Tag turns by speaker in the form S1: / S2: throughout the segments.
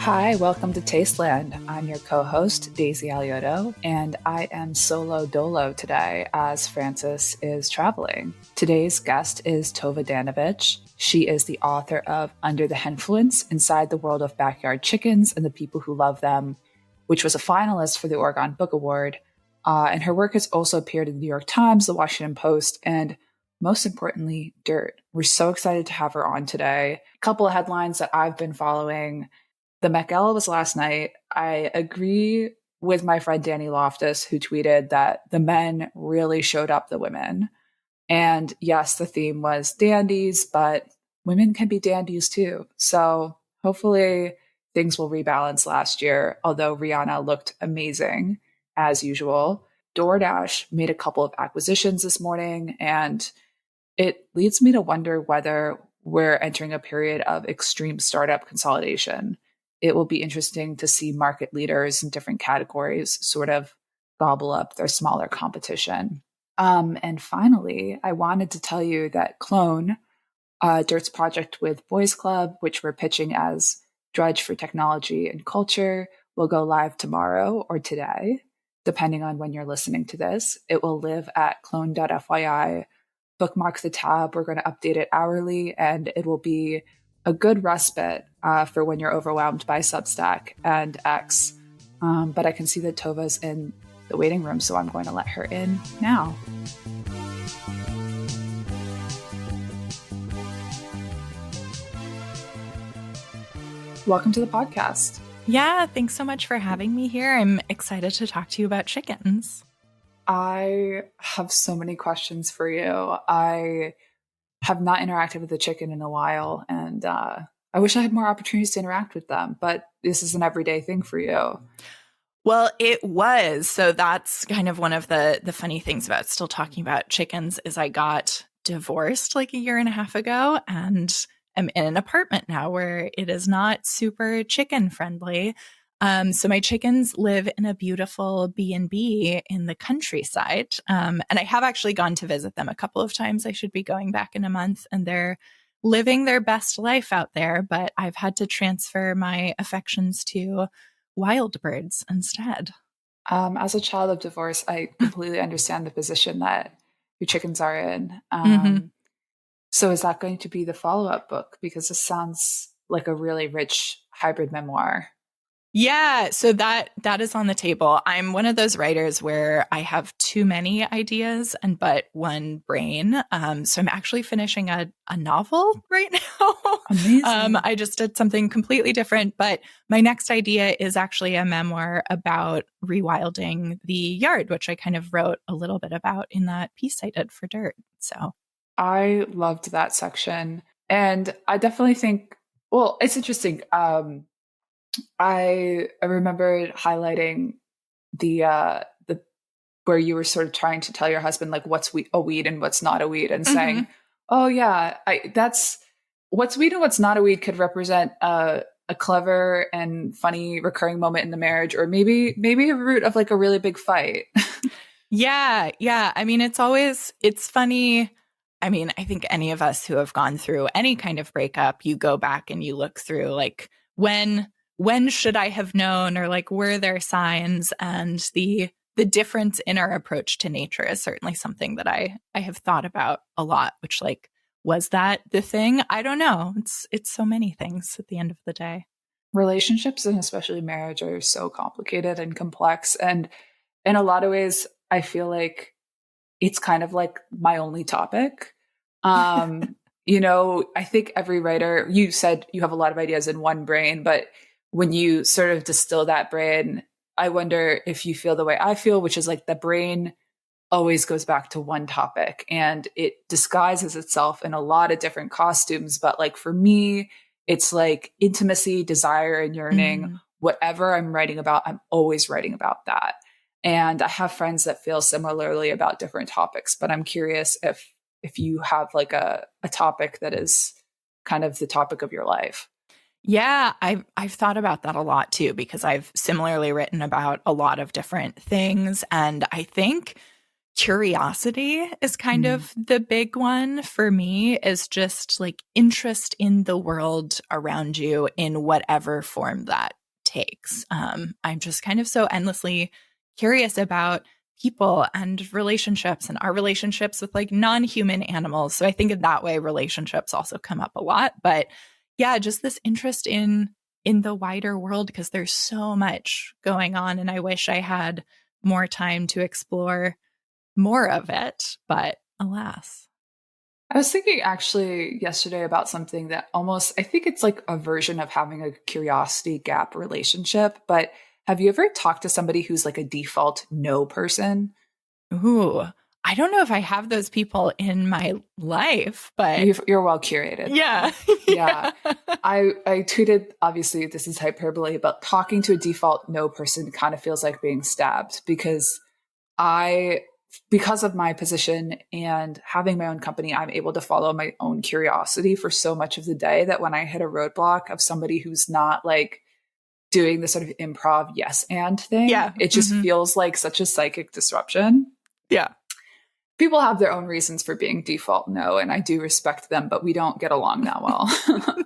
S1: Hi, welcome to Tasteland. I'm your co-host, Daisy Alioto, and I am solo dolo today as Francis is traveling. Today's guest is Tove Danovich. She is the author of Under the Henfluence, Inside the World of Backyard Chickens and the People Who Love Them, which was a finalist for the Oregon Book Award. And her work has also appeared in the New York Times, the Washington Post, and most importantly, Dirt. We're so excited to have her on today. A couple of headlines that I've been following. The Met Gala was last night. I agree with my friend Danny Loftus, who tweeted that the men really showed up the women. And yes, the theme was dandies, but women can be dandies too. So hopefully things will rebalance last year, although Rihanna looked amazing as usual. DoorDash made a couple of acquisitions this morning, and it leads me to wonder whether we're entering a period of extreme startup consolidation. It will be interesting to see market leaders in different categories sort of gobble up their smaller competition. And finally, I wanted to tell you that Clone, Dirt's project with Boys Club, which we're pitching as Drudge for Technology and Culture, will go live tomorrow or today, depending on when you're listening to this. It will live at clone.fyi. Bookmark the tab. We're going to update it hourly, and it will be a good respite for when you're overwhelmed by Substack and X. But I can see that Tova's in the waiting room, so I'm going to let her in now. Welcome to the podcast.
S2: Yeah, thanks so much for having me here. I'm excited to talk to you about chickens.
S1: I have so many questions for you. I have not interacted with a chicken in a while, and I wish I had more opportunities to interact with them, but this is an everyday thing for you.
S2: Well, it was. So that's kind of one of the funny things about still talking about chickens is I got divorced like a year and a half ago, and I'm in an apartment now where it is not super chicken friendly. So my chickens live in a beautiful B&B in the countryside. And I have actually gone to visit them a couple of times. I should be going back in a month, and they're living their best life out there. But I've had to transfer my affections to wild birds instead.
S1: As a child of divorce, I completely understand the position that your chickens are in. So is that going to be the follow-up book? Because this sounds like a really rich hybrid memoir.
S2: Yeah, so that is on the table. I'm one of those writers where I have too many ideas but one brain. So I'm actually finishing a novel right now.
S1: Amazing.
S2: I just did something completely different, but my next idea is actually a memoir about rewilding the yard, which I kind of wrote a little bit about in that piece I did for Dirt. So
S1: I loved that section. And I definitely think, well, it's interesting. I remembered highlighting the where you were sort of trying to tell your husband like what's a weed and what's not a weed, and saying, "Oh yeah, that's what's weed and what's not a weed could represent a clever and funny recurring moment in the marriage, or maybe a root of like a really big fight."
S2: Yeah. I mean, it's funny. I mean, I think any of us who have gone through any kind of breakup, you go back and you look through like when should I have known, or like were there signs? And the difference in our approach to nature is certainly something that I have thought about a lot, which like, was that the thing? I don't know. It's so many things at the end of the day.
S1: Relationships, and especially marriage, are so complicated and complex. And in a lot of ways, I feel like it's kind of like my only topic. I think every writer, you said you have a lot of ideas in one brain, but when you sort of distill that brain, I wonder if you feel the way I feel, which is like the brain always goes back to one topic and it disguises itself in a lot of different costumes. But like for me, it's like intimacy, desire, and yearning. Whatever I'm writing about, I'm always writing about that. And I have friends that feel similarly about different topics, but I'm curious if you have like a topic that is kind of the topic of your life.
S2: Yeah, I've thought about that a lot too, because I've similarly written about a lot of different things. And I think curiosity is kind of the big one for me, is just like interest in the world around you in whatever form that takes. I'm just kind of so endlessly curious about people and relationships and our relationships with like non-human animals. So I think in that way, relationships also come up a lot. But yeah, just this interest in the wider world, because there's so much going on, and I wish I had more time to explore more of it, but alas.
S1: I was thinking actually yesterday about something that almost, I think it's like a version of having a curiosity gap relationship, but have you ever talked to somebody who's like a default no person?
S2: Ooh, I don't know if I have those people in my life, but
S1: You're well curated.
S2: yeah.
S1: Yeah. I tweeted, obviously this is hyperbole, but talking to a default no person kind of feels like being stabbed because because of my position and having my own company, I'm able to follow my own curiosity for so much of the day that when I hit a roadblock of somebody who's not like doing the sort of improv yes and thing,
S2: Yeah.
S1: it just feels like such a psychic disruption.
S2: Yeah.
S1: People have their own reasons for being default no, and I do respect them, but we don't get along that well.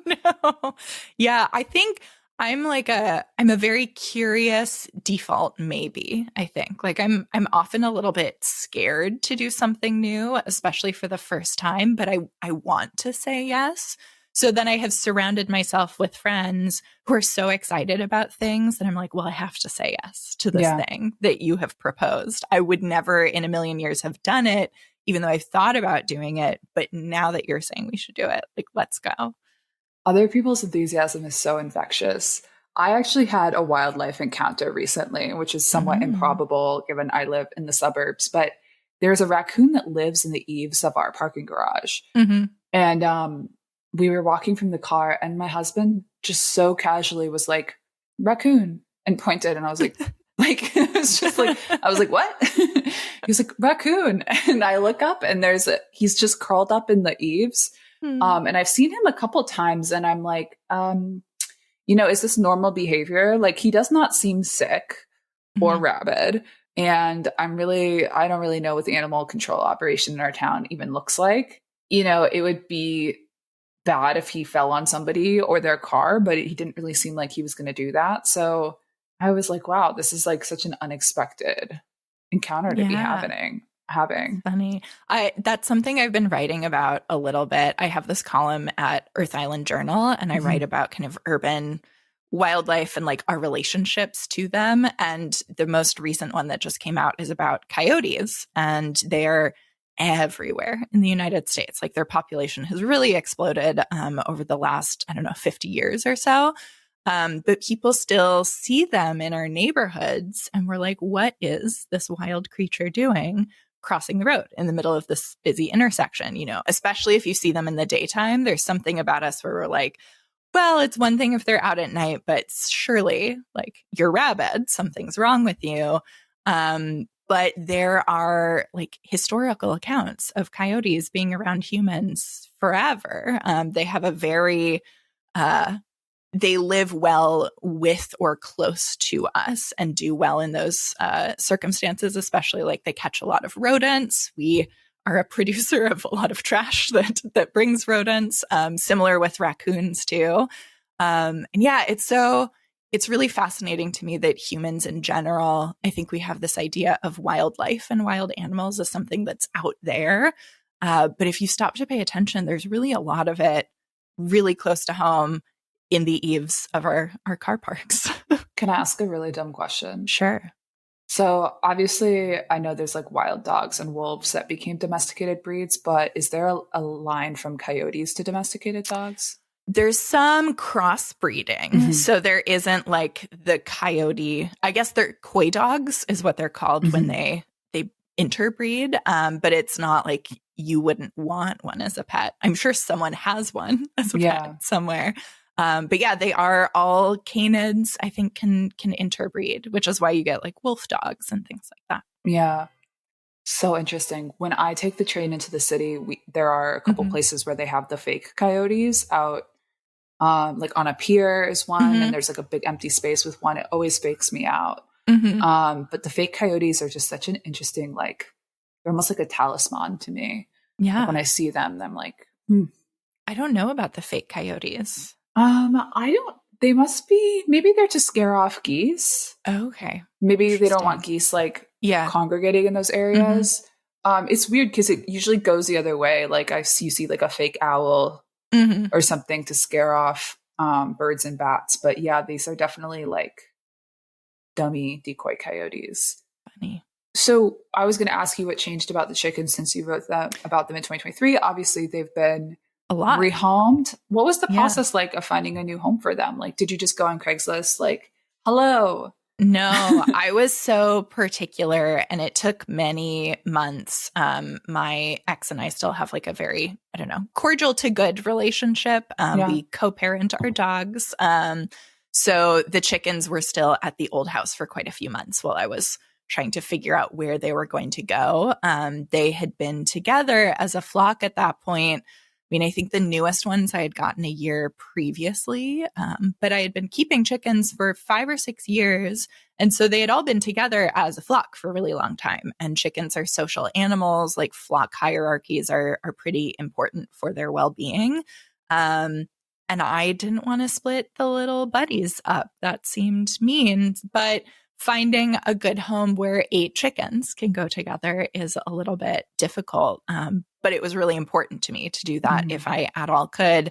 S2: No. Yeah, I think I'm a very curious default, maybe. I think like I'm often a little bit scared to do something new, especially for the first time, but I want to say yes. So then I have surrounded myself with friends who are so excited about things that I'm like, well, I have to say yes to this thing that you have proposed. I would never in a million years have done it, even though I've thought about doing it. But now that you're saying we should do it, like, let's go.
S1: Other people's enthusiasm is so infectious. I actually had a wildlife encounter recently, which is somewhat improbable given I live in the suburbs, but there's a raccoon that lives in the eaves of our parking garage. And we were walking from the car and my husband just so casually was like, raccoon, and pointed. And I was like, it was just like, I was like, what? He was like, raccoon. And I look up and he's just curled up in the eaves. And I've seen him a couple times and I'm like, is this normal behavior? Like he does not seem sick or rabid. And I don't really know what the animal control operation in our town even looks like. It would be bad if he fell on somebody or their car, but he didn't really seem like he was going to do that. So I was like, wow, this is like such an unexpected encounter to be having.
S2: Funny. That's something I've been writing about a little bit. I have this column at Earth Island Journal, and I write about kind of urban wildlife and like our relationships to them. And the most recent one that just came out is about coyotes, and they're everywhere in the United States. Like their population has really exploded over the last, 50 years or so. But people still see them in our neighborhoods, and we're like, what is this wild creature doing crossing the road in the middle of this busy intersection? Especially if you see them in the daytime, there's something about us where we're like, well, it's one thing if they're out at night, but surely like you're rabid, something's wrong with you. But there are like historical accounts of coyotes being around humans forever. They have a very, they live well with or close to us and do well in those circumstances, especially like they catch a lot of rodents. We are a producer of a lot of trash that brings rodents, similar with raccoons too. And yeah, it's really fascinating to me that humans in general, I think we have this idea of wildlife and wild animals as something that's out there. But if you stop to pay attention, there's really a lot of it really close to home in the eaves of our car parks.
S1: Can I ask a really dumb question?
S2: Sure.
S1: So obviously I know there's like wild dogs and wolves that became domesticated breeds, but is there a line from coyotes to domesticated dogs?
S2: There's some crossbreeding. So there isn't like the coyote, I guess they're coy dogs is what they're called when they interbreed. But it's not like you wouldn't want one as a pet. I'm sure someone has one as a pet somewhere. But yeah, they are all canids, I think can interbreed, which is why you get like wolf dogs and things like that.
S1: Yeah. So interesting. When I take the train into the city, there are a couple places where they have the fake coyotes out. Like on a pier is one, and there's like a big empty space with one. It always fakes me out. But the fake coyotes are just such an interesting like they're almost like a talisman to me.
S2: Yeah.
S1: Like when I see them, I'm like,
S2: I don't know about the fake coyotes.
S1: I don't, they must be, maybe they're to scare off geese.
S2: Okay.
S1: Maybe they don't want geese like congregating in those areas. It's weird because it usually goes the other way. Like you see like a fake owl or something to scare off birds and bats. But yeah, these are definitely like dummy decoy coyotes.
S2: Funny.
S1: So I was going to ask you what changed about the chickens since you wrote about them in 2023. Obviously, they've been
S2: a lot
S1: rehomed. What was the process like of finding a new home for them? Like, did you just go on Craigslist like, hello?
S2: No, I was so particular and it took many months. My ex and I still have like a very, I don't know, cordial to good relationship. We co-parent our dogs. So the chickens were still at the old house for quite a few months while I was trying to figure out where they were going to go. They had been together as a flock at that point. I mean, I think the newest ones I had gotten a year previously, but I had been keeping chickens for 5 or 6 years. And so they had all been together as a flock for a really long time. And chickens are social animals, like flock hierarchies are pretty important for their well-being. And I didn't want to split the little buddies up. That seemed mean, but finding a good home where 8 chickens can go together is a little bit difficult. But it was really important to me to do that if I at all could.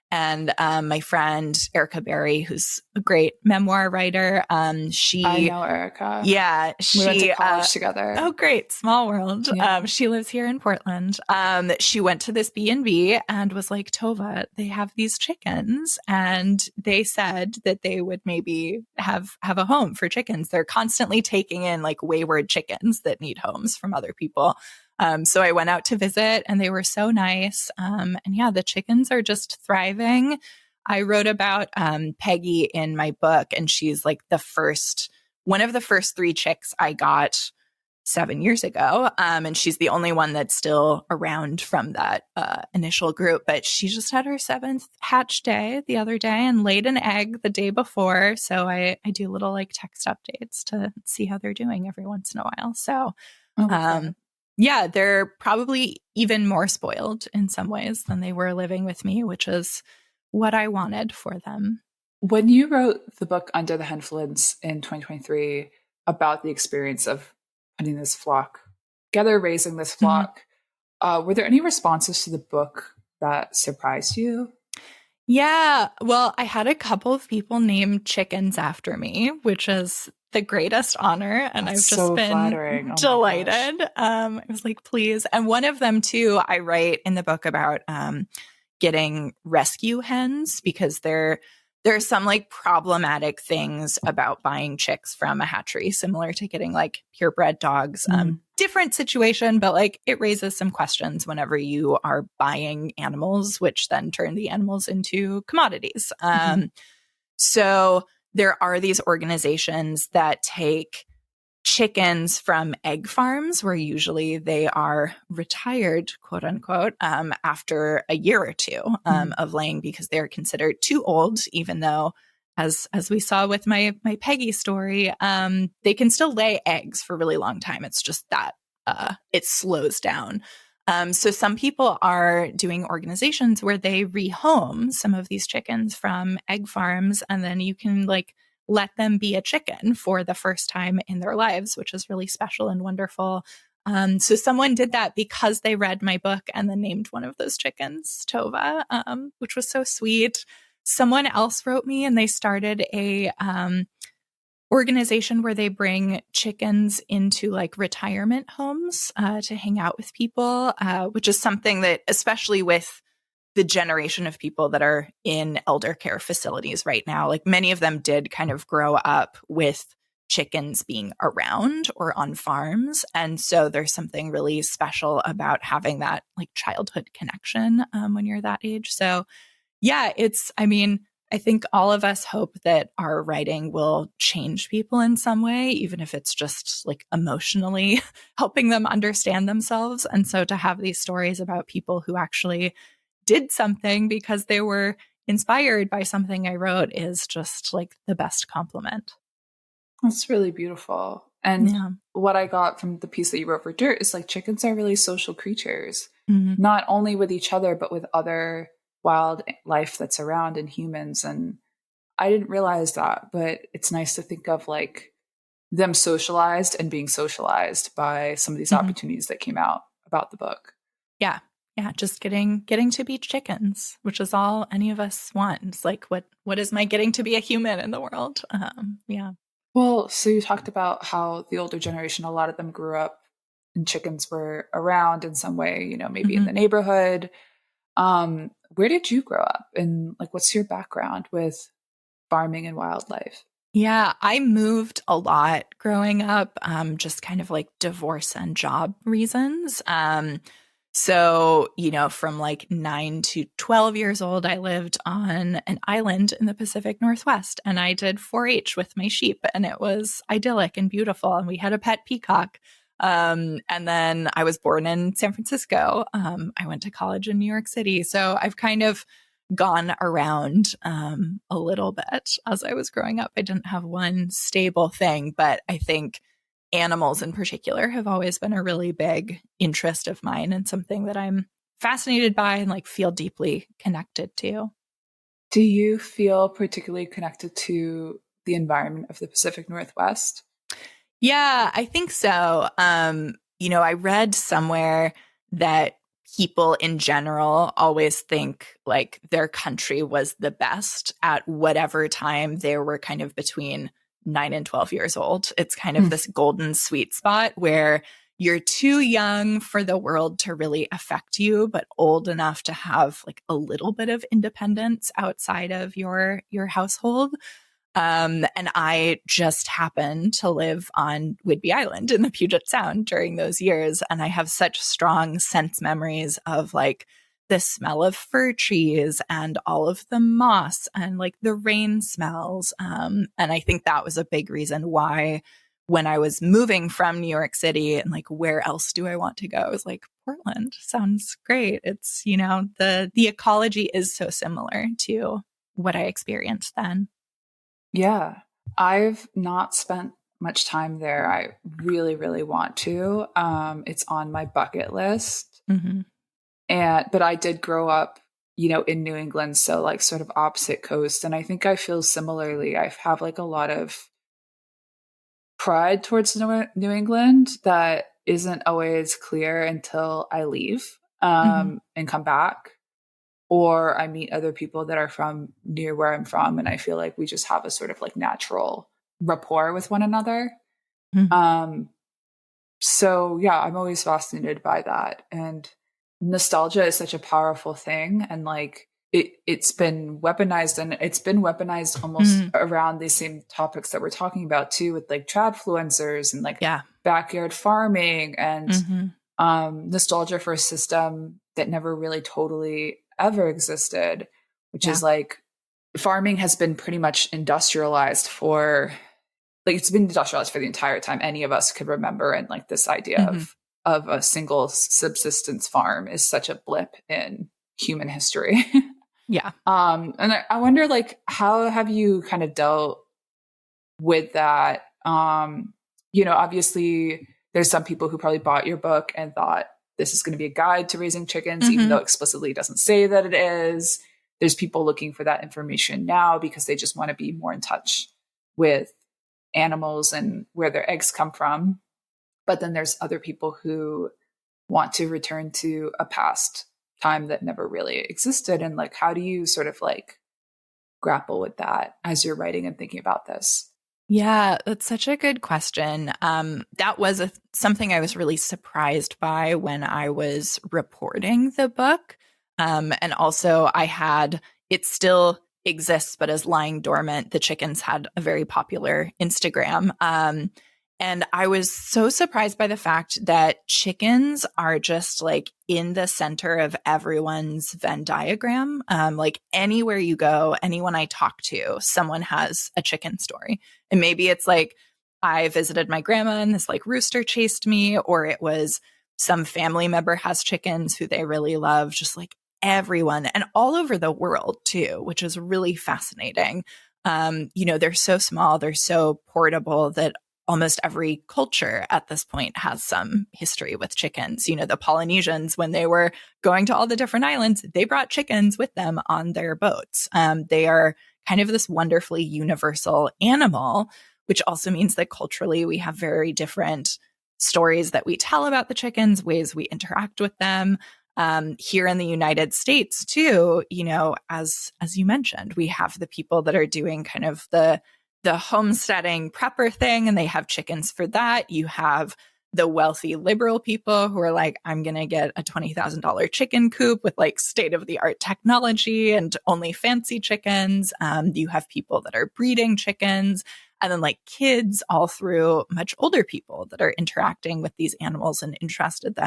S2: And my friend, Erica Berry, who's a great memoir writer,
S1: I know Erica.
S2: Yeah.
S1: We went to college together.
S2: Oh, great. Small world. Yeah. She lives here in Portland. She went to this B&B and was like, Tove, they have these chickens. And they said that they would maybe have a home for chickens. They're constantly taking in like wayward chickens that need homes from other people. So I went out to visit and they were so nice. And yeah, the chickens are just thriving. I wrote about Peggy in my book, and she's like one of the first 3 chicks I got 7 years ago. And she's the only one that's still around from that initial group. But she just had her 7th hatch day the other day and laid an egg the day before. So I do little like text updates to see how they're doing every once in a while. So yeah, they're probably even more spoiled in some ways than they were living with me, which is what I wanted for them.
S1: When you wrote the book Under the Henfluence in 2023 about the experience of putting this flock together, raising this flock, were there any responses to the book that surprised you?
S2: Yeah, well, I had a couple of people name chickens after me, which is the greatest honor. And I've just been
S1: flattering.
S2: delighted. I was like, please. And one of them too, I write in the book about getting rescue hens because there are some like problematic things about buying chicks from a hatchery, similar to getting like purebred dogs. Different situation, but like it raises some questions whenever you are buying animals, which then turn the animals into commodities. So there are these organizations that take chickens from egg farms where usually they are retired, quote unquote, after a year or two of laying because they're considered too old, even though, as we saw with my Peggy story, they can still lay eggs for a really long time. It's just that it slows down. So some people are doing organizations where they rehome some of these chickens from egg farms, and then you can like let them be a chicken for the first time in their lives, which is really special and wonderful. So someone did that because they read my book and then named one of those chickens Tova, which was so sweet. Someone else wrote me and they started a organization where they bring chickens into like retirement homes to hang out with people, which is something that, especially with the generation of people that are in elder care facilities right now, like many of them did kind of grow up with chickens being around or on farms. And so there's something really special about having that like childhood connection when you're that age. So yeah, I think all of us hope that our writing will change people in some way, even if it's just like emotionally helping them understand themselves. And so to have these stories about people who actually did something because they were inspired by something I wrote is just like the best compliment.
S1: That's really beautiful. And
S2: Yeah.
S1: what I got from the piece that you wrote for Dirt is like chickens are really social creatures,
S2: Mm-hmm.
S1: not only with each other, but with other wildlife that's around and humans. And I didn't realize that, but it's nice to think of like them socialized and being socialized by some of these
S2: Mm-hmm.
S1: opportunities that came out about the book.
S2: Yeah. Yeah. Just getting to be chickens, which is all any of us want. It's like, what is my getting to be a human in the world? Yeah.
S1: Well, so you talked about how the older generation, a lot of them grew up and chickens were around in some way, you know, maybe in
S2: Mm-hmm.
S1: the neighborhood. Where did you grow up? And like, what's your background with farming and wildlife?
S2: Yeah, I moved a lot growing up, just kind of like divorce and job reasons. So, from like 9 to 12 years old, I lived on an island in the Pacific Northwest and I did 4-H with my sheep and it was idyllic and beautiful. And we had a pet peacock. And then I was born in San Francisco. I went to college in New York City. So I've kind of gone around a little bit as I was growing up. I didn't have one stable thing, but I think animals in particular have always been a really big interest of mine and something that I'm fascinated by and like feel deeply connected to.
S1: Do you feel particularly connected to the environment of the Pacific Northwest?
S2: Yeah, I think so. I read somewhere that people in general always think like their country was the best at whatever time they were kind of between 9 and 12 years old. It's kind of this golden sweet spot where you're too young for the world to really affect you, but old enough to have like a little bit of independence outside of your household. And I just happened to live on Whidbey Island in the Puget Sound during those years. And I have such strong sense memories of like the smell of fir trees and all of the moss and like the rain smells. And I think that was a big reason why when I was moving from New York City and like, where else do I want to go? I was like, Portland sounds great. It's, the ecology is so similar to what I experienced then.
S1: Yeah, I've not spent much time there. I really, really want to. It's on my bucket list.
S2: Mm-hmm.
S1: But I did grow up, in New England, so like sort of opposite coast. And I think I feel similarly. I have like a lot of pride towards New England that isn't always clear until I leave
S2: Mm-hmm.
S1: and come back. Or I meet other people that are from near where I'm from, and I feel like we just have a sort of like natural rapport with one another.
S2: Mm-hmm.
S1: So yeah, I'm always fascinated by that. And nostalgia is such a powerful thing, and like it's been weaponized, and it's been weaponized almost
S2: Mm-hmm.
S1: around these same topics that we're talking about too, with like tradfluencers and like
S2: Yeah.
S1: backyard farming and
S2: Mm-hmm.
S1: nostalgia for a system that never really totally ever existed, which
S2: Yeah.
S1: is like farming has been pretty much industrialized for like it's been industrialized for the entire time any of us could remember. And like this idea
S2: Mm-hmm.
S1: of a single subsistence farm is such a blip in human history.
S2: Yeah.
S1: And I wonder like how have you kind of dealt with that? Obviously there's some people who probably bought your book and thought this is going to be a guide to raising chickens, even
S2: Mm-hmm.
S1: though explicitly it doesn't say that it is. There's people looking for that information now because they just want to be more in touch with animals and where their eggs come from. But then there's other people who want to return to a past time that never really existed. And like, how do you sort of like grapple with that as you're writing and thinking about this?
S2: Yeah, that's such a good question. That was something I was really surprised by when I was reporting the book. And also, it still exists, but as lying dormant, the chickens had a very popular Instagram. And I was so surprised by the fact that chickens are just like in the center of everyone's Venn diagram. Like anywhere you go, anyone I talk to, someone has a chicken story. And maybe it's like I visited my grandma and this like rooster chased me, or it was some family member has chickens who they really love, just like everyone and all over the world too, which is really fascinating. They're so small, they're so portable that almost every culture at this point has some history with chickens. You know, the Polynesians, when they were going to all the different islands, they brought chickens with them on their boats. They are kind of this wonderfully universal animal, which also means that culturally we have very different stories that we tell about the chickens, ways we interact with them. Here in the United States too, you know, as you mentioned, we have the people that are doing kind of the homesteading prepper thing, and they have chickens for that. You have the wealthy liberal people who are like, I'm going to get a $20,000 chicken coop with like state-of-the-art technology and only fancy chickens. You have people that are breeding chickens, and then like kids all through much older people that are interacting with these animals and interested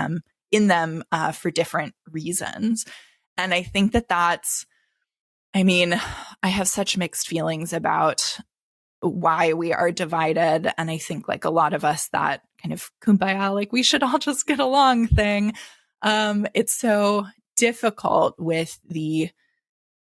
S2: in them for different reasons. And I think that's, I mean, I have such mixed feelings about why we are divided. And I think like a lot of us, that kind of kumbaya, like we should all just get along thing. It's so difficult with the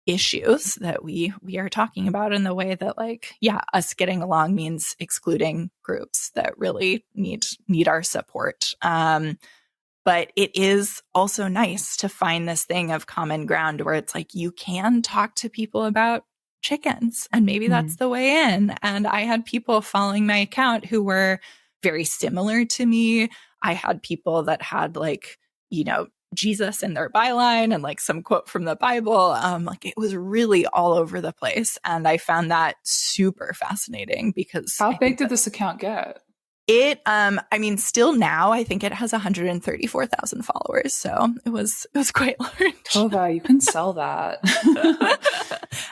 S2: issues that we are talking about, in the way that like, yeah, us getting along means excluding groups that really need our support. But it is also nice to find this thing of common ground where it's like you can talk to people about chickens, and maybe that's the way in. And I had people following my account who were very similar to me. I had people that had like, you know, Jesus in their byline and like some quote from the Bible. Like it was really all over the place. And I found that super fascinating because
S1: how big did this account get?
S2: It, I mean, still now, I think it has 134,000 followers. So it was quite large.
S1: Tove, you can sell that.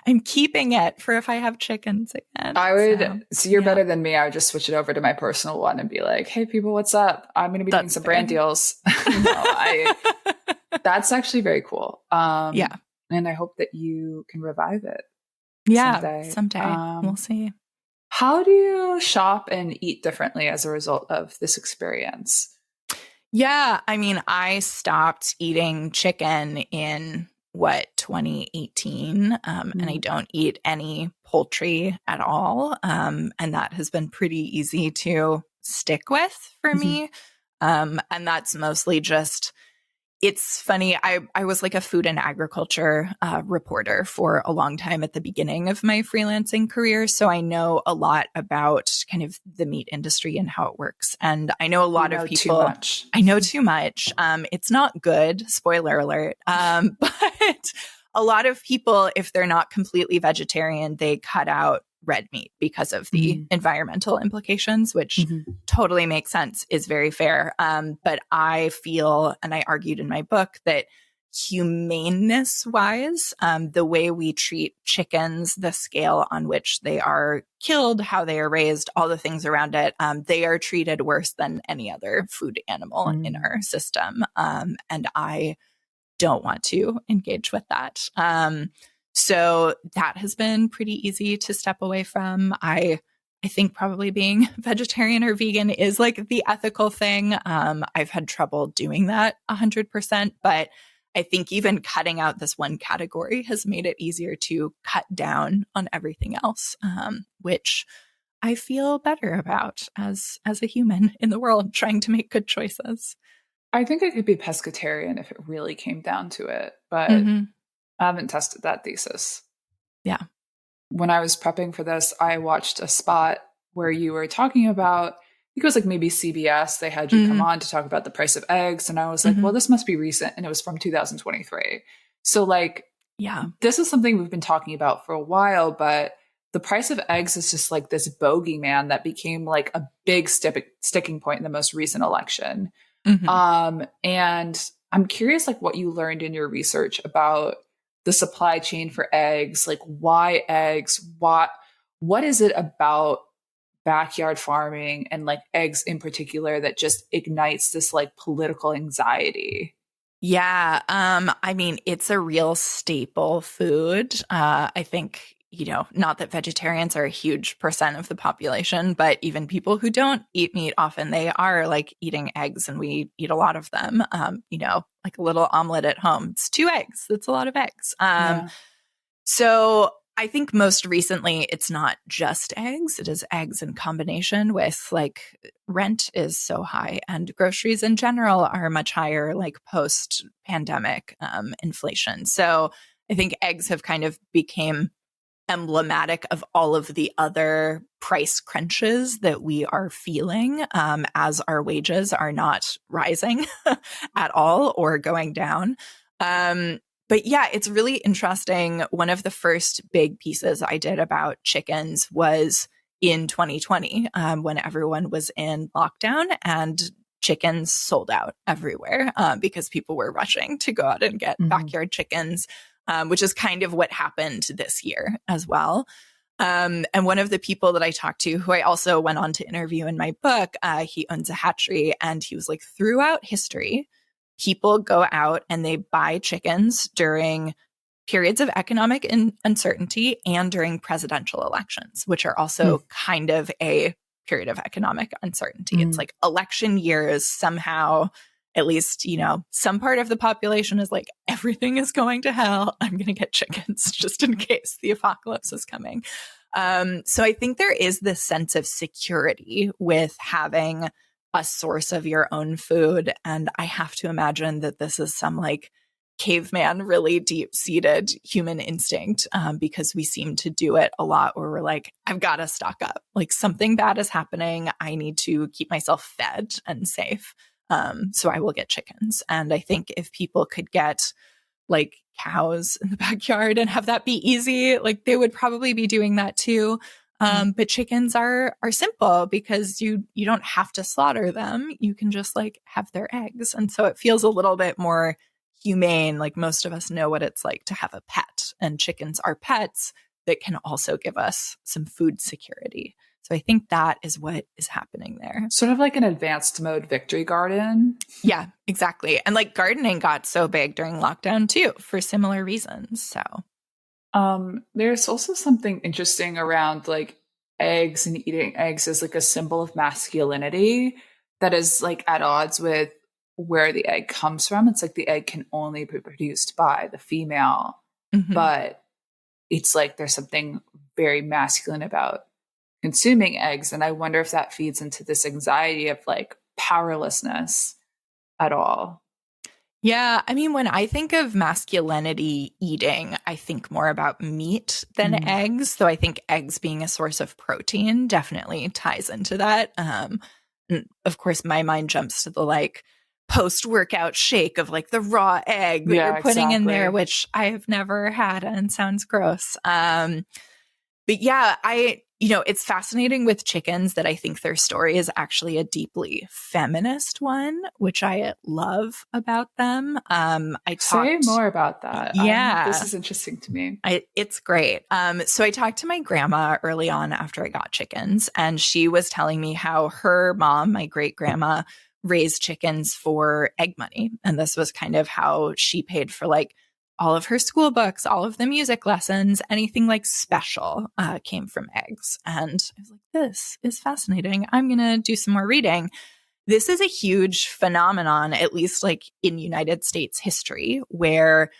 S2: I'm keeping it for if I have chickens again.
S1: I would, so you're better than me. I would just switch it over to my personal one and be like, hey people, what's up? I'm going to be doing some brand deals. That's actually very cool. Yeah. And I hope that you can revive it.
S2: Yeah. Someday. We'll see.
S1: How do you shop and eat differently as a result of this experience?
S2: Yeah, I mean, I stopped eating chicken in 2018, and I don't eat any poultry at all. And that has been pretty easy to stick with for me. And that's mostly just, it's funny. I was like a food and agriculture reporter for a long time at the beginning of my freelancing career. So I know a lot about kind of the meat industry and how it works. And I know a lot of people.
S1: Too much.
S2: I know too much. It's not good. Spoiler alert. But a lot of people, if they're not completely vegetarian, they cut out red meat because of the environmental implications, which totally makes sense, is very fair. But I feel, and I argued in my book, that humaneness wise, the way we treat chickens, the scale on which they are killed, how they are raised, all the things around it, they are treated worse than any other food animal in our system. And I don't want to engage with that. So that has been pretty easy to step away from. I think probably being vegetarian or vegan is like the ethical thing. I've had trouble doing that 100%, but I think even cutting out this one category has made it easier to cut down on everything else, which I feel better about as a human in the world trying to make good choices.
S1: I think I could be pescatarian if it really came down to it, but I haven't tested that thesis.
S2: Yeah.
S1: When I was prepping for this, I watched a spot where you were talking about, I think it was like maybe CBS, they had you come on to talk about the price of eggs. And I was like, well, this must be recent. And it was from 2023. So like, yeah, this is something we've been talking about for a while, but the price of eggs is just like this bogeyman that became like a big sticking point in the most recent election. And I'm curious, like what you learned in your research about the supply chain for eggs, like why eggs, what is it about backyard farming and like eggs in particular that just ignites this like political anxiety?
S2: Yeah. I mean, it's a real staple food. I think, not that vegetarians are a huge percent of the population, but even people who don't eat meat, often they are like eating eggs, and we eat a lot of them. Like a little omelet at home. It's 2 eggs. That's a lot of eggs. So I think most recently it's not just eggs. It is eggs in combination with like rent is so high and groceries in general are much higher, like post pandemic inflation. So I think eggs have kind of became emblematic of all of the other price crunches that we are feeling as our wages are not rising at all or going down. But yeah, it's really interesting. One of the first big pieces I did about chickens was in 2020 when everyone was in lockdown and chickens sold out everywhere because people were rushing to go out and get backyard chickens, which is kind of what happened this year as well. And one of the people that I talked to, who I also went on to interview in my book, he owns a hatchery, and he was like, throughout history, people go out and they buy chickens during periods of economic uncertainty and during presidential elections, which are also kind of a period of economic uncertainty. It's like election years somehow, at least, you know, some part of the population is like, everything is going to hell. I'm going to get chickens just in case the apocalypse is coming. So I think there is this sense of security with having a source of your own food. And I have to imagine that this is some like caveman, really deep-seated human instinct because we seem to do it a lot where we're like, I've got to stock up. Like something bad is happening. I need to keep myself fed and safe. So I will get chickens. And I think if people could get like cows in the backyard and have that be easy, like they would probably be doing that too. But chickens are simple because you don't have to slaughter them. You can just like have their eggs. And so it feels a little bit more humane. Like most of us know what it's like to have a pet, and chickens are pets that can also give us some food security. So I think that is what is happening there.
S1: Sort of like an advanced mode victory garden.
S2: Yeah, exactly. And like gardening got so big during lockdown too for similar reasons. So
S1: there's also something interesting around like eggs and eating eggs as like a symbol of masculinity that is like at odds with where the egg comes from. It's like the egg can only be produced by the female, but it's like there's something very masculine about consuming eggs. And I wonder if that feeds into this anxiety of like powerlessness at all.
S2: Yeah. I mean, when I think of masculinity eating, I think more about meat than eggs, though I think eggs being a source of protein definitely ties into that. And of course, my mind jumps to the like post-workout shake of like the raw egg that you're putting in there, which I have never had and sounds gross. But yeah, it's fascinating with chickens that I think their story is actually a deeply feminist one, which I love about them.
S1: Say more about that.
S2: Yeah.
S1: This is interesting to me.
S2: It's great. So I talked to my grandma early on after I got chickens, and she was telling me how her mom, my great grandma, raised chickens for egg money. And this was kind of how she paid for like all of her school books, all of the music lessons, anything like special came from eggs. And I was like, this is fascinating. I'm going to do some more reading. This is a huge phenomenon, at least like in United States history, where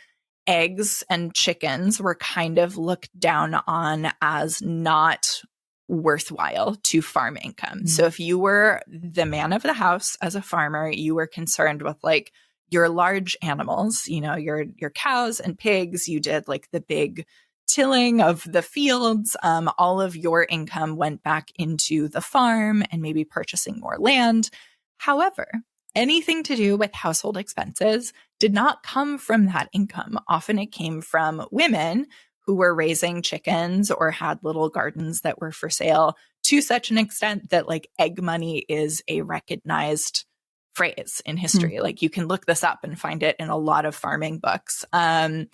S2: eggs and chickens were kind of looked down on as not worthwhile to farm income. So if you were the man of the house as a farmer, you were concerned with like your large animals, your cows and pigs. You did like the big tilling of the fields. All of your income went back into the farm and maybe purchasing more land. However, anything to do with household expenses did not come from that income. Often it came from women who were raising chickens or had little gardens that were for sale, to such an extent that like egg money is a recognized phrase in history. Like you can look this up and find it in a lot of farming books. And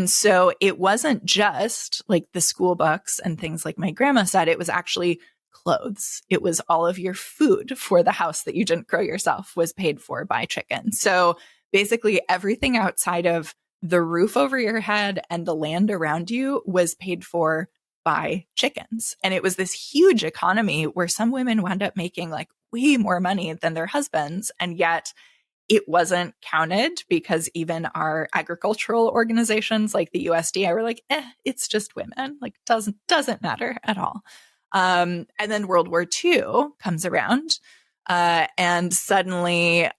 S2: so it wasn't just like the school books and things like my grandma said, it was actually clothes. It was all of your food for the house that you didn't grow yourself was paid for by chickens. So basically everything outside of the roof over your head and the land around you was paid for by chickens. And it was this huge economy where some women wound up making like way more money than their husbands. And yet it wasn't counted because even our agricultural organizations like the USDA were like, it's just women, like doesn't matter at all. And then World War II comes around. And suddenly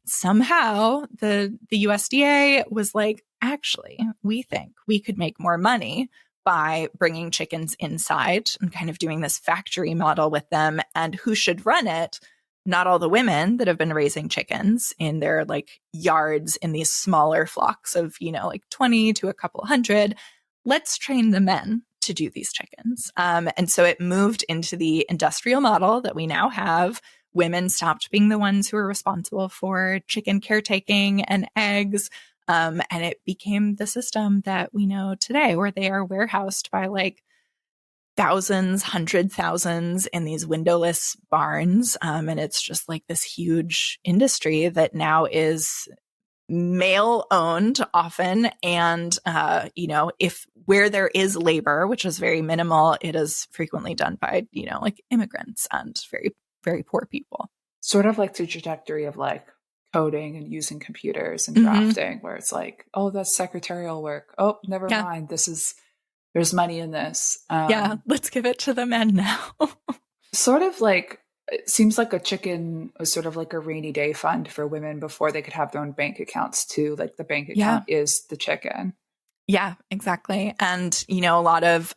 S2: somehow the USDA was like, actually, we think we could make more money by bringing chickens inside and kind of doing this factory model with them. And who should run it? Not all the women that have been raising chickens in their like yards in these smaller flocks of, like 20 to a couple hundred. Let's train the men to do these chickens. And so it moved into the industrial model that we now have. Women stopped being the ones who were responsible for chicken caretaking and eggs. And it became the system that we know today, where they are warehoused by like thousands, 100,000s in these windowless barns. And it's just like this huge industry that now is male owned often. And, if where there is labor, which is very minimal, it is frequently done by, like immigrants and very, very poor people.
S1: Sort of like the trajectory of like coding and using computers and drafting, where it's like, oh, that's secretarial work. Oh, never mind. There's money in this.
S2: Let's give it to the men now.
S1: Sort of like, it seems like a chicken was sort of like a rainy day fund for women before they could have their own bank accounts too. Like the bank account is the chicken.
S2: Yeah, exactly. And, a lot of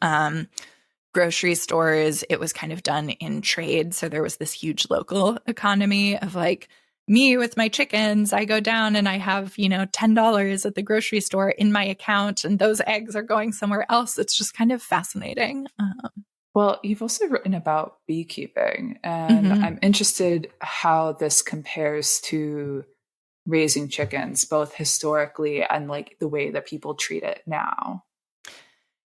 S2: grocery stores, it was kind of done in trade. So there was this huge local economy of like, me with my chickens, I go down and I have, $10 at the grocery store in my account and those eggs are going somewhere else. It's just kind of fascinating.
S1: Well, you've also written about beekeeping, and I'm interested how this compares to raising chickens, both historically and like the way that people treat it now.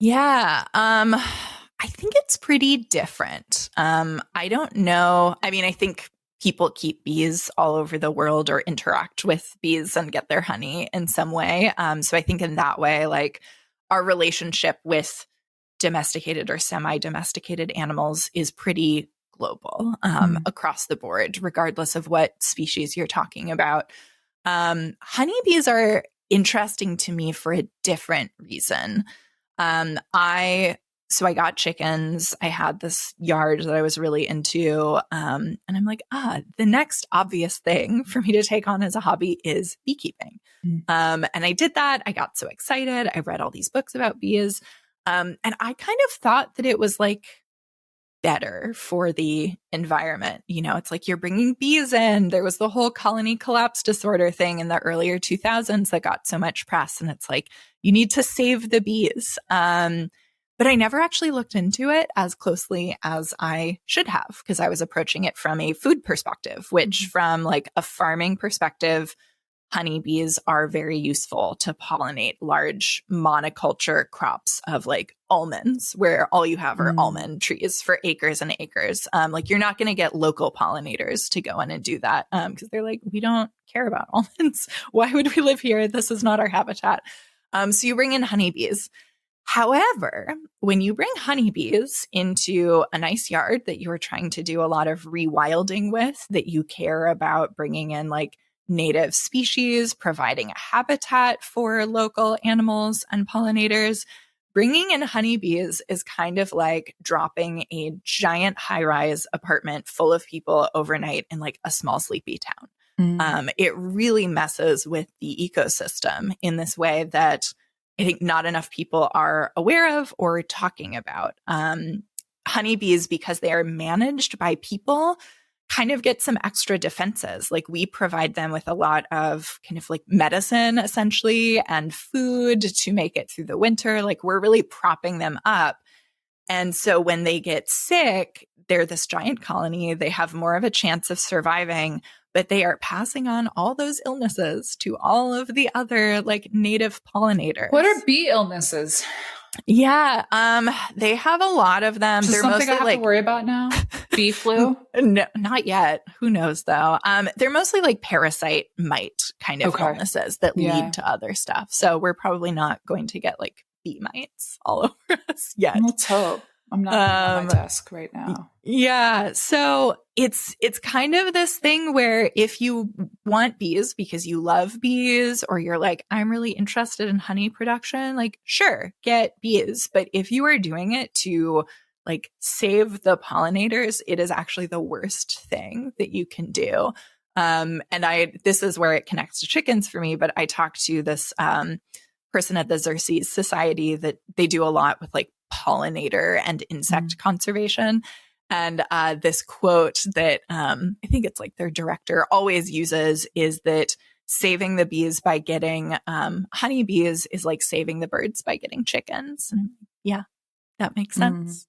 S2: Yeah. I think it's pretty different. I don't know. I mean, I think people keep bees all over the world or interact with bees and get their honey in some way. So I think in that way, like our relationship with domesticated or semi-domesticated animals is pretty global across the board, regardless of what species you're talking about. Honeybees are interesting to me for a different reason. So I got chickens. I had this yard that I was really into. And I'm like, the next obvious thing for me to take on as a hobby is beekeeping. And I did that. I got so excited. I read all these books about bees. And I kind of thought that it was like better for the environment. It's like you're bringing bees in. There was the whole colony collapse disorder thing in the earlier 2000s that got so much press. And it's like, you need to save the bees. But I never actually looked into it as closely as I should have, because I was approaching it from a food perspective, which from like a farming perspective, honeybees are very useful to pollinate large monoculture crops of like almonds, where all you have are almond trees for acres and acres. Like you're not going to get local pollinators to go in and do that because they're like, we don't care about almonds. Why would we live here? This is not our habitat. So you bring in honeybees. However, when you bring honeybees into a nice yard that you are trying to do a lot of rewilding with, that you care about bringing in like native species, providing a habitat for local animals and pollinators, bringing in honeybees is kind of like dropping a giant high-rise apartment full of people overnight in like a small sleepy town. It really messes with the ecosystem in this way that I think not enough people are aware of or talking about. Honeybees, because they are managed by people, kind of get some extra defenses. Like we provide them with a lot of kind of like medicine, essentially, and food to make it through the winter. Like we're really propping them up. And so when they get sick, they're this giant colony. They have more of a chance of surviving, but they are passing on all those illnesses to all of the other like native pollinators.
S1: What are bee illnesses?
S2: Yeah, they have a lot of them.
S1: Is
S2: they're
S1: something
S2: mostly
S1: I have to worry about now? Bee flu?
S2: No, not yet. Who knows though? They're mostly like parasite mite kind of illnesses that lead to other stuff. So we're probably not going to get like bee mites all over us yet.
S1: Let's hope. I'm not being on my desk right now.
S2: Yeah. So it's kind of this thing where if you want bees because you love bees, or you're like, I'm really interested in honey production, like, sure, get bees. But if you are doing it to like save the pollinators, it is actually the worst thing that you can do. And this is where it connects to chickens for me, but I talked to this person at the Xerces Society that they do a lot with like pollinator and insect conservation. And this quote that I think it's like their director always uses is that saving the bees by getting honeybees is like saving the birds by getting chickens. And yeah, that makes sense.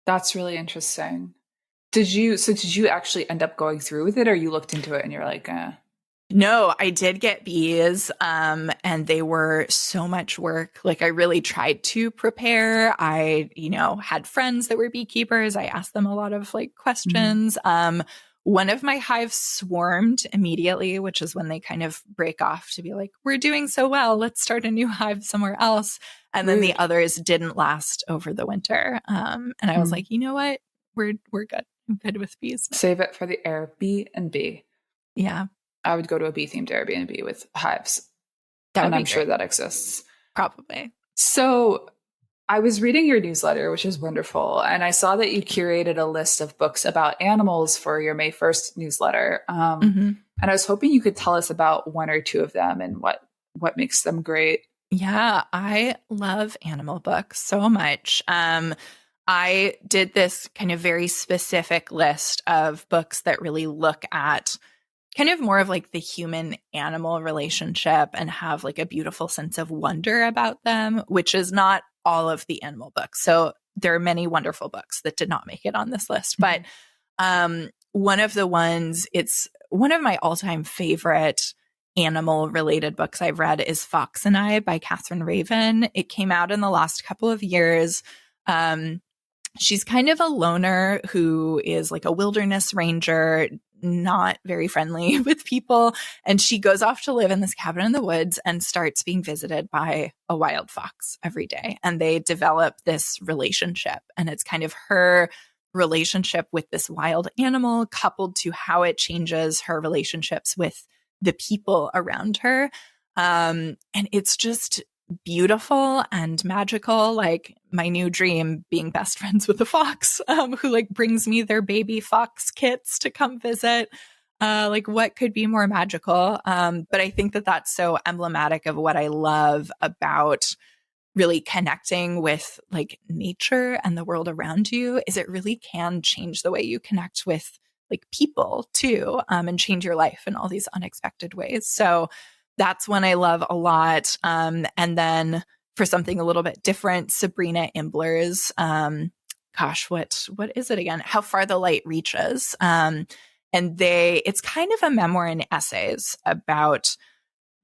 S1: That's really interesting. Did you actually end up going through with it, or you looked into it and you're like,
S2: No, I did get bees, and they were so much work. Like, I really tried to prepare. I, had friends that were beekeepers. I asked them a lot of like questions. One of my hives swarmed immediately, which is when they kind of break off to be like, we're doing so well, let's start a new hive somewhere else. And then the others didn't last over the winter. And I was like, you know what? We're good. I'm good with bees now.
S1: Save it for the Airbnb.
S2: Yeah.
S1: I would go to a bee-themed Airbnb with hives.
S2: And
S1: I'm sure that exists.
S2: Probably.
S1: So I was reading your newsletter, which is wonderful. And I saw that you curated a list of books about animals for your May 1st newsletter. And I was hoping you could tell us about one or two of them and what makes them great.
S2: Yeah, I love animal books so much. I did this kind of very specific list of books that really look at kind of more of like the human animal relationship and have like a beautiful sense of wonder about them, which is not all of the animal books. So there are many wonderful books that did not make it on this list. But one of the ones, it's one of my all-time favorite animal related books I've read is Fox and I by Catherine Raven. It came out in the last couple of years. She's kind of a loner who is like a wilderness ranger, not very friendly with people. And she goes off to live in this cabin in the woods and starts being visited by a wild fox every day. And they develop this relationship. And it's kind of her relationship with this wild animal coupled to how it changes her relationships with the people around her. And it's just beautiful and magical. Like my new dream being best friends with a fox who like brings me their baby fox kits to come visit. Like what could be more magical? But I think that that's so emblematic of what I love about really connecting with like nature and the world around you is it really can change the way you connect with like people too, and change your life in all these unexpected ways. So that's one I love a lot. And then for something a little bit different, Sabrina Imbler's, what is it again? How Far the Light Reaches. And it's kind of a memoir and essays about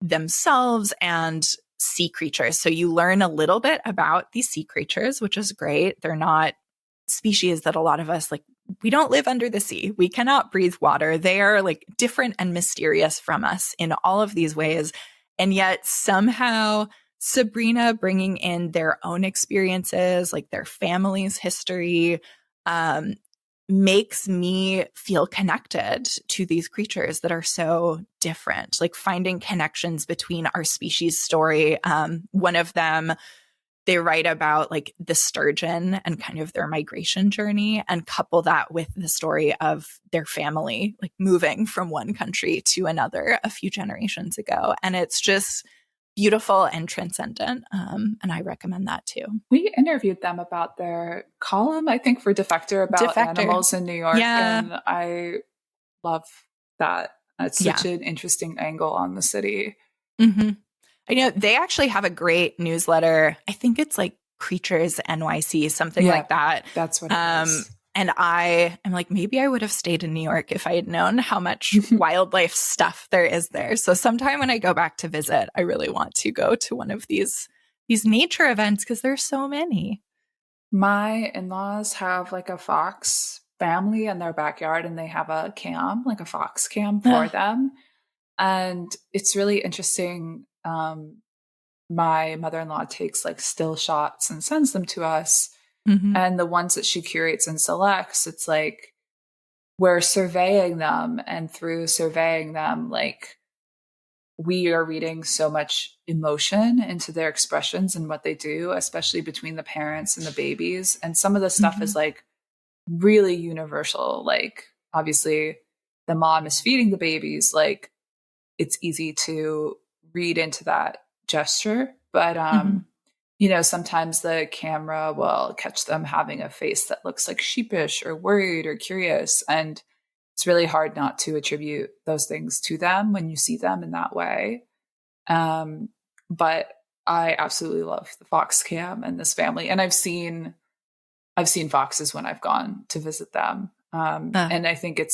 S2: themselves and sea creatures. So you learn a little bit about these sea creatures, which is great. They're not species that a lot of us like, we don't live under the sea. We cannot breathe water. They are like different and mysterious from us in all of these ways. And yet somehow Sabrina bringing in their own experiences, like their family's history, makes me feel connected to these creatures that are so different, like finding connections between our species story. One of them, they write about like the sturgeon and kind of their migration journey and couple that with the story of their family, like moving from one country to another a few generations ago. And it's just beautiful and transcendent. And I recommend that too.
S1: We interviewed them about their column, I think, for Defector about animals in New York.
S2: Yeah.
S1: And I love that. It's such an interesting angle on the city.
S2: Mm-hmm. I know they actually have a great newsletter. I think it's like Creatures NYC, something like that.
S1: That's what it is.
S2: And I am like, maybe I would have stayed in New York if I had known how much wildlife stuff there is there. So sometime when I go back to visit, I really want to go to one of these nature events because there's so many.
S1: My in-laws have like a fox family in their backyard, and they have a cam, like a fox cam for them. And it's really interesting my mother-in-law takes like still shots and sends them to us.
S2: Mm-hmm.
S1: And the ones that she curates and selects, it's like we're surveying them. And through surveying them, like we are reading so much emotion into their expressions and what they do, especially between the parents and the babies. And some of the stuff
S2: Mm-hmm.
S1: is like really universal. Like obviously the mom is feeding the babies, like it's easy to read into that gesture. But
S2: Mm-hmm.
S1: you know, sometimes the camera will catch them having a face that looks like sheepish or worried or curious. And it's really hard not to attribute those things to them when you see them in that way. Um, but I absolutely love the fox cam and this family. And I've seen foxes when I've gone to visit them. And I think it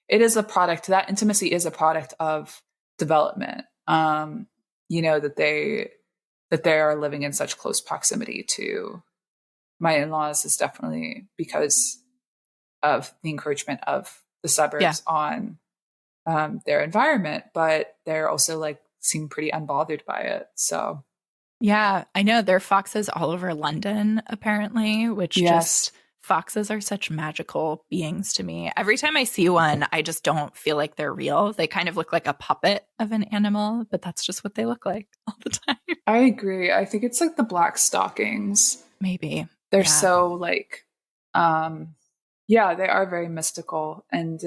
S1: is a product, that intimacy is a product of development. You know, that they are living in such close proximity to my in-laws is definitely because of the encouragement of the
S2: Yeah.
S1: suburbs on their environment, but they're also like seem pretty unbothered by it. So
S2: Yeah, I know there are foxes all over London, apparently, which
S1: yes,
S2: just foxes are such magical beings to me. Every time I see one, I just don't feel like they're real. They kind of look like a puppet of an animal, but that's just what they look like all the time.
S1: I agree. I think it's like the black stockings.
S2: Maybe.
S1: They're
S2: Yeah.
S1: so like, um, yeah, they are very mystical, and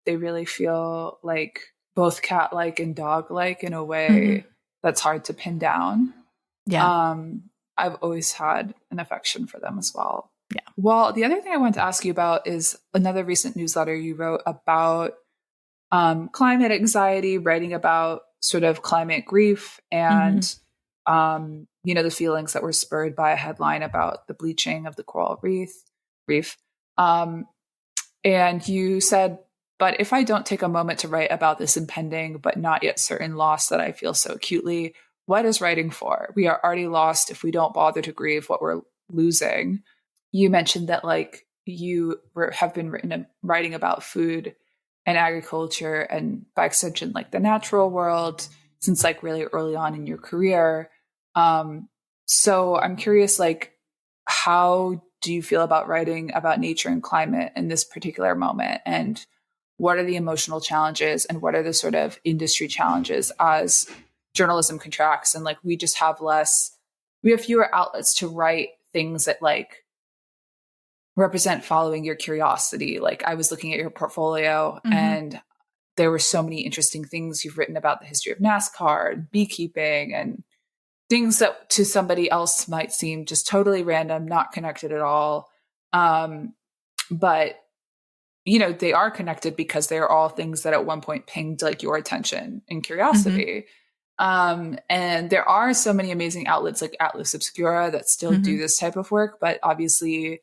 S1: they really feel like both cat-like and dog-like in a
S2: Hmm.
S1: way that's hard to pin down.
S2: Yeah.
S1: Um, I've always had an affection for them as well.
S2: Yeah.
S1: Well, the other thing I wanted to ask you about is another recent newsletter you wrote about climate anxiety, writing about sort of climate grief
S2: Hmm.
S1: and, you know, the feelings that were spurred by a headline about the bleaching of the coral reef. Um, and you said, but if I don't take a moment to write about this impending but not yet certain loss that I feel so acutely, what is writing for? We are already lost if we don't bother to grieve what we're losing. You mentioned that like have been writing about food and agriculture and by extension like the natural world since like really early on in your career. Um, so I'm curious, like, how do you feel about writing about nature and climate in this particular moment? And what are the emotional challenges and what are the sort of industry challenges as journalism contracts? And like, we have fewer outlets to write things that like represent following your curiosity. Like I was looking at your portfolio
S2: Hmm.
S1: and there were so many interesting things you've written about the history of NASCAR and beekeeping and things that to somebody else might seem just totally random, not connected at all. But you know, they are connected because they are all things that at one point pinged like your attention and
S2: Hmm.
S1: curiosity. And there are so many amazing outlets like Atlas Obscura that still
S2: Hmm.
S1: do this type of work, but obviously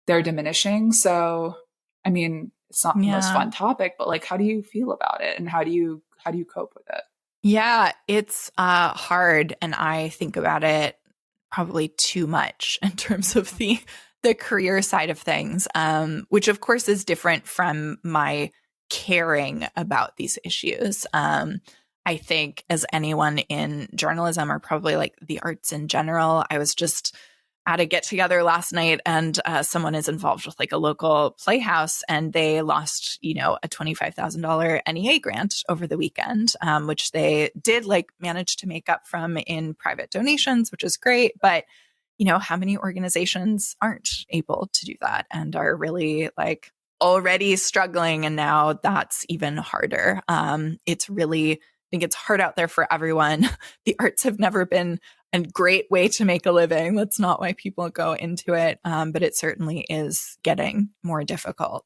S1: they're diminishing. So, I mean, it's not the most
S2: Yeah.
S1: fun topic, but like, how do you feel about it, and how do you cope with it?
S2: Yeah, it's hard, and I think about it probably too much in terms of the career side of things, which of course is different from my caring about these issues. I think as anyone in journalism or probably like the arts in general, I was just at a get together last night and someone is involved with like a local playhouse and they lost, a $25,000 NEA grant over the weekend, which they did like manage to make up from in private donations, which is great. But, how many organizations aren't able to do that and are really like already struggling? And now that's even harder. It's really, I think it's hard out there for everyone. The arts have never been a great way to make a living. That's not why people go into it. But it certainly is getting more difficult.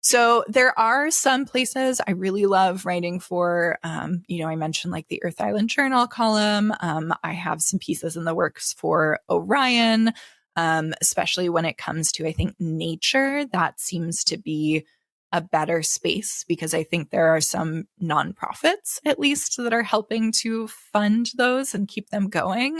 S2: So there are some places I really love writing for. I mentioned like the Earth Island Journal column. I have some pieces in the works for Orion, especially when it comes to, I think, nature. That seems to be a better space because I think there are some nonprofits, at least, that are helping to fund those and keep them going.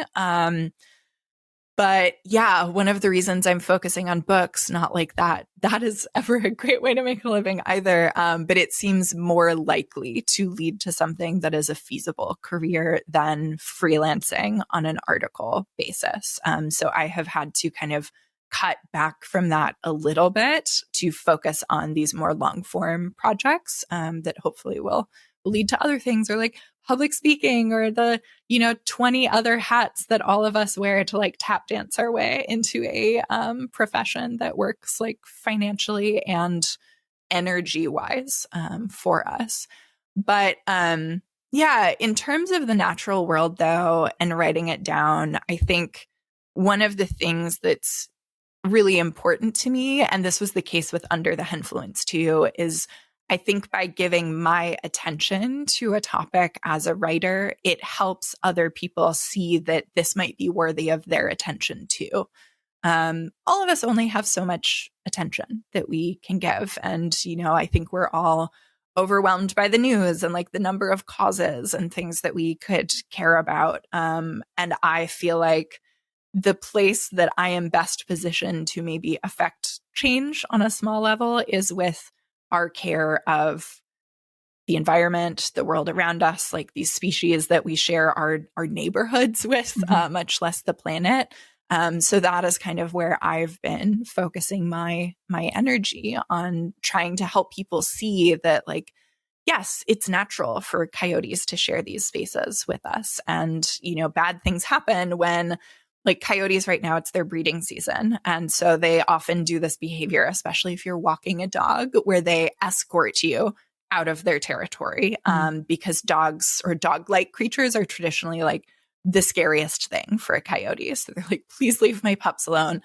S2: But yeah, one of the reasons I'm focusing on books, not like that is ever a great way to make a living either. But it seems more likely to lead to something that is a feasible career than freelancing on an article basis. So I have had to kind of cut back from that a little bit to focus on these more long form projects that hopefully will lead to other things, or like public speaking, or the 20 other hats that all of us wear to like tap dance our way into a profession that works like financially and energy wise for us. But yeah, in terms of the natural world though, and writing it down, I think one of the things that's really important to me, and this was the case with Under the Henfluence too, is I think by giving my attention to a topic as a writer, it helps other people see that this might be worthy of their attention too. All of us only have so much attention that we can give. And, I think we're all overwhelmed by the news and like the number of causes and things that we could care about. And I feel like the place that I am best positioned to maybe affect change on a small level is with our care of the environment, the world around us, like these species that we share our neighborhoods with, much less the planet. So that is kind of where I've been focusing my energy on, trying to help people see that, like, yes, it's natural for coyotes to share these spaces with us. And, bad things happen when, like, coyotes right now, it's their breeding season. And so they often do this behavior, especially if you're walking a dog, where they escort you out of their territory, because dogs or dog-like creatures are traditionally like the scariest thing for a coyote. So they're like, please leave my pups alone.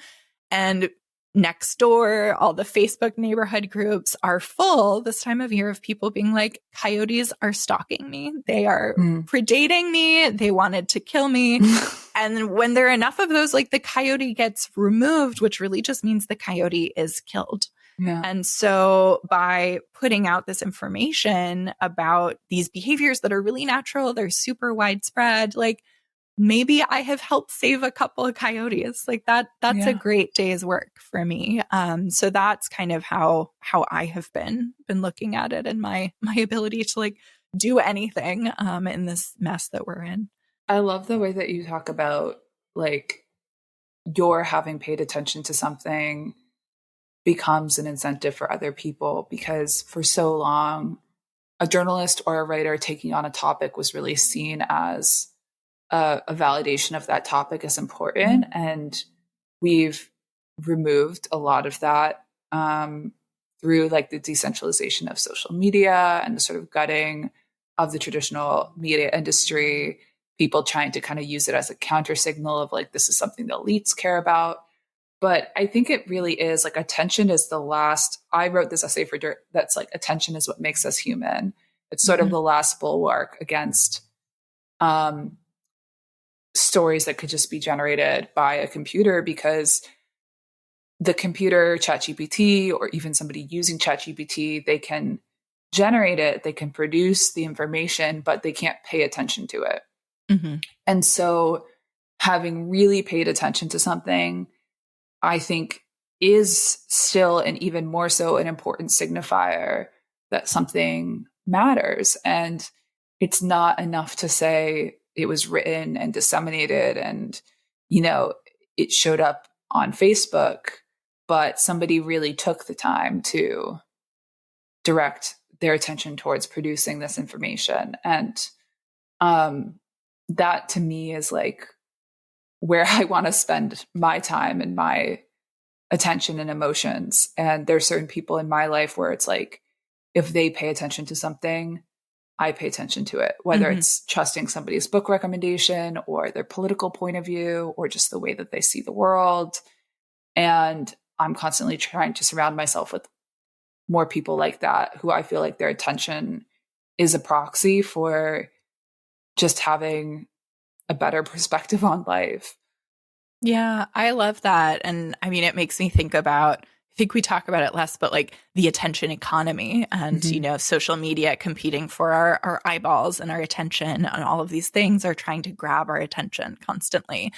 S2: And next door, all the Facebook neighborhood groups are full this time of year of people being like, coyotes are stalking me. They are predating me. They wanted to kill me. And when there are enough of those, like, the coyote gets removed, which really just means the coyote is killed. Yeah. And so by putting out this information about these behaviors that are really natural, they're super widespread, like, maybe I have helped save a couple of coyotes. Like, that's a great day's work for me. So that's kind of how I have been looking at it, and my ability to like do anything in this mess that we're in.
S1: I love the way that you talk about, like, your having paid attention to something becomes an incentive for other people, because for so long, a journalist or a writer taking on a topic was really seen as a validation of that topic as important. And we've removed a lot of that through like the decentralization of social media and the sort of gutting of the traditional media industry, people trying to kind of use it as a counter signal of like, this is something the elites care about. But I think it really is like, attention is the last. I wrote this essay for Dirt that's like, attention is what makes us human. It's sort of the last bulwark against stories that could just be generated by a computer, because the computer, ChatGPT, or even somebody using ChatGPT, they can generate it, they can produce the information, but they can't pay attention to it. And so having really paid attention to something, I think, is still, and even more so, an important signifier that something matters. And it's not enough to say it was written and disseminated and, it showed up on Facebook, but somebody really took the time to direct their attention towards producing this information. And that to me is like where I want to spend my time and my attention and emotions. And there's certain people in my life where it's like, if they pay attention to something, I pay attention to it, whether it's trusting somebody's book recommendation or their political point of view or just the way that they see the world. And I'm constantly trying to surround myself with more people like that, who I feel like their attention is a proxy for just having a better perspective on life.
S2: Yeah, I love that. And I mean, it makes me think about, I think we talk about it less, but like the attention economy and, social media competing for our eyeballs and our attention, and all of these things are trying to grab our attention constantly.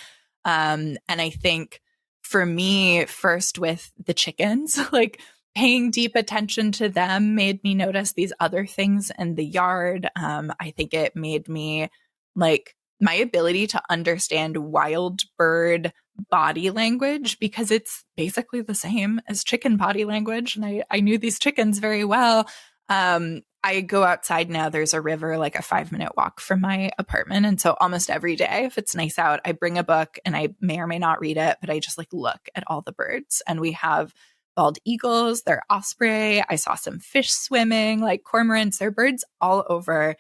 S2: And I think for me, first with the chickens, like paying deep attention to them made me notice these other things in the yard. I think it made me like my ability to understand wild bird body language, because it's basically the same as chicken body language. And I knew these chickens very well. I go outside now. There's a river like a 5-minute walk from my apartment. And so almost every day, if it's nice out, I bring a book and I may or may not read it, but I just like look at all the birds. And we have bald eagles, they're osprey. I saw some fish swimming, like cormorants, they're birds all over.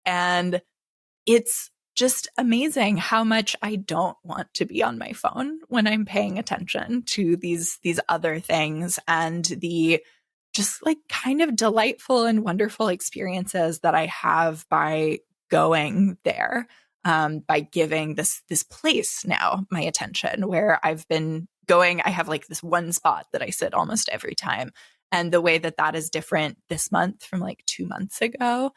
S2: And it's just amazing how much I don't want to be on my phone when I'm paying attention to these other things, and the just like kind of delightful and wonderful experiences that I have by going there, by giving this place now my attention, where I've been going. I have like this one spot that I sit almost every time. And the way that that is different this month from like 2 months ago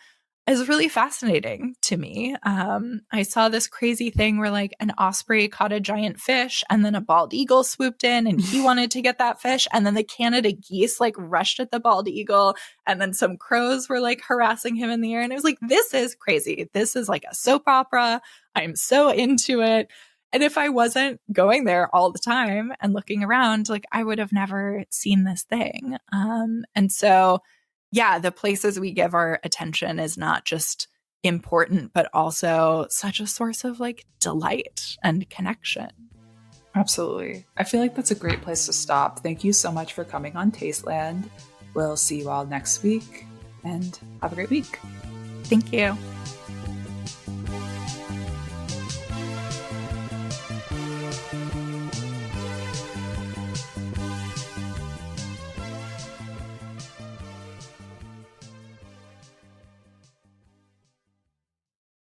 S2: is really fascinating to me. I saw this crazy thing where like an osprey caught a giant fish, and then a bald eagle swooped in and he wanted to get that fish. And then the Canada geese like rushed at the bald eagle, and then some crows were like harassing him in the air. And it was like, this is crazy. This is like a soap opera. I'm so into it. And if I wasn't going there all the time and looking around, like I would have never seen this thing. And so yeah, the places we give our attention is not just important, but also such a source of like delight and connection.
S1: Absolutely. I feel like that's a great place to stop. Thank you so much for coming on Tasteland. We'll see you all next week, and have a great week.
S2: Thank you.